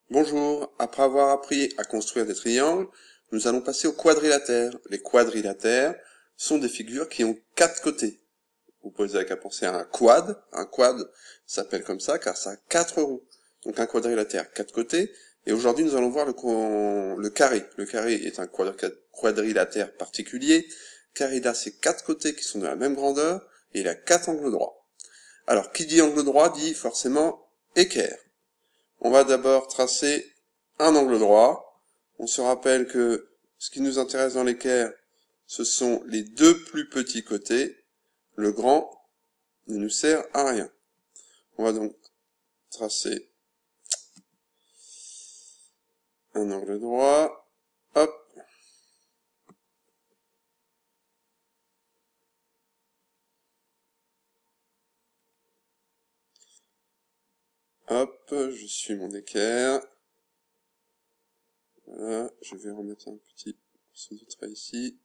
Bonjour, après avoir appris à construire des triangles, nous allons passer aux quadrilatères. Les quadrilatères sont des figures qui ont 4 côtés. Vous pouvez qu'à penser à un quad s'appelle comme ça car ça a 4 roues. Donc un quadrilatère, 4 côtés, et aujourd'hui nous allons voir le carré. Le carré est un quadrilatère particulier, car il a ses 4 côtés qui sont de la même grandeur, et il a 4 angles droits. Alors, qui dit angle droit dit forcément équerre. On va d'abord tracer un angle droit. On se rappelle que ce qui nous intéresse dans l'équerre, ce sont les deux plus petits côtés. Le grand ne nous sert à rien. On va donc tracer un angle droit. Hop. Hop, je suis mon équerre. Voilà, je vais remettre un petit morceau de trait ici.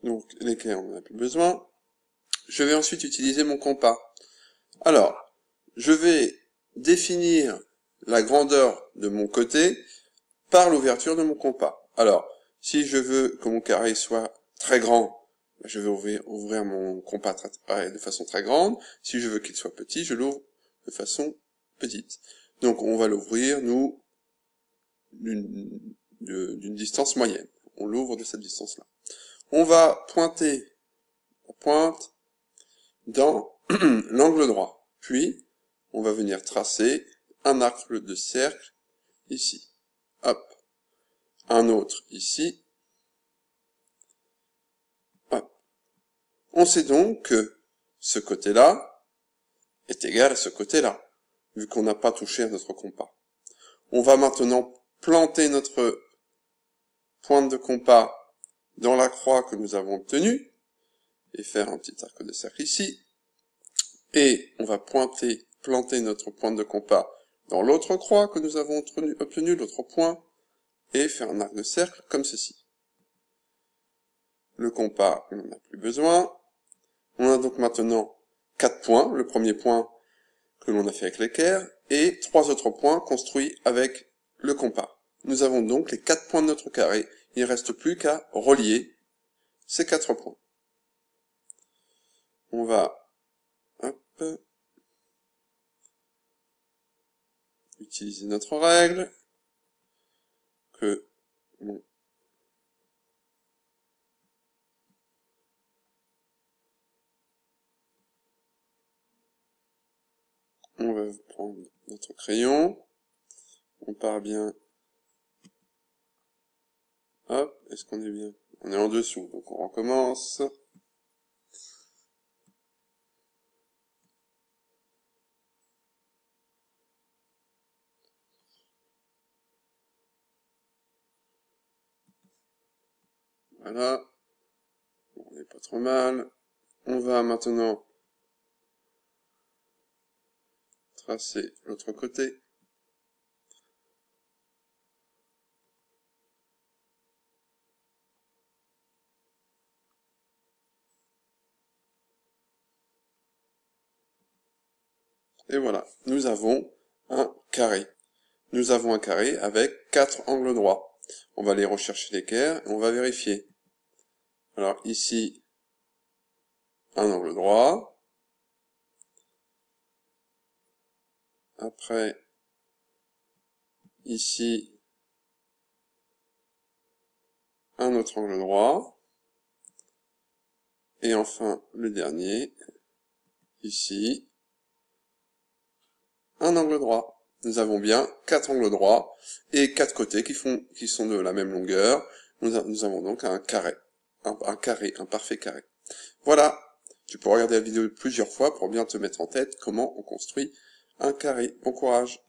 Donc l'équerre, on n'en a plus besoin. Je vais ensuite utiliser mon compas. Alors, je vais définir la grandeur de mon côté par l'ouverture de mon compas. Alors, si je veux que mon carré soit très grand, je vais ouvrir mon compas de façon très grande. Si je veux qu'il soit petit, je l'ouvre de façon petite. Donc on va l'ouvrir, nous, d'une distance moyenne. On l'ouvre de cette distance-là. On va pointer la pointe dans l'angle droit. Puis, on va venir tracer un arc de cercle ici. Hop. Un autre ici. Hop. On sait donc que ce côté-là est égal à ce côté-là, vu qu'on n'a pas touché à notre compas. On va maintenant planter notre pointe de compas dans la croix que nous avons obtenue, et faire un petit arc de cercle ici. Et on va planter notre pointe de compas dans l'autre croix que nous avons obtenue, l'autre point, et faire un arc de cercle comme ceci. Le compas, on n'en a plus besoin. On a donc maintenant 4 points. Le premier point que l'on a fait avec l'équerre, et 3 autres points construits avec le compas. Nous avons donc les 4 points de notre carré. Il ne reste plus qu'à relier ces 4 points. On va utiliser notre règle, on va prendre notre crayon, on part bien, hop, est-ce qu'on est bien? On est en dessous, donc on recommence. Voilà, on n'est pas trop mal. On va maintenant tracer l'autre côté. Et voilà, nous avons un carré. Nous avons un carré avec 4 angles droits. On va aller rechercher l'équerre et on va vérifier. Alors ici, un angle droit. Après, ici, un autre angle droit. Et enfin, le dernier, ici, un angle droit. Nous avons bien 4 angles droits et 4 côtés qui sont de la même longueur. Nous avons donc un carré, un parfait carré. Voilà, tu peux regarder la vidéo plusieurs fois pour bien te mettre en tête comment on construit un carré. Bon courage!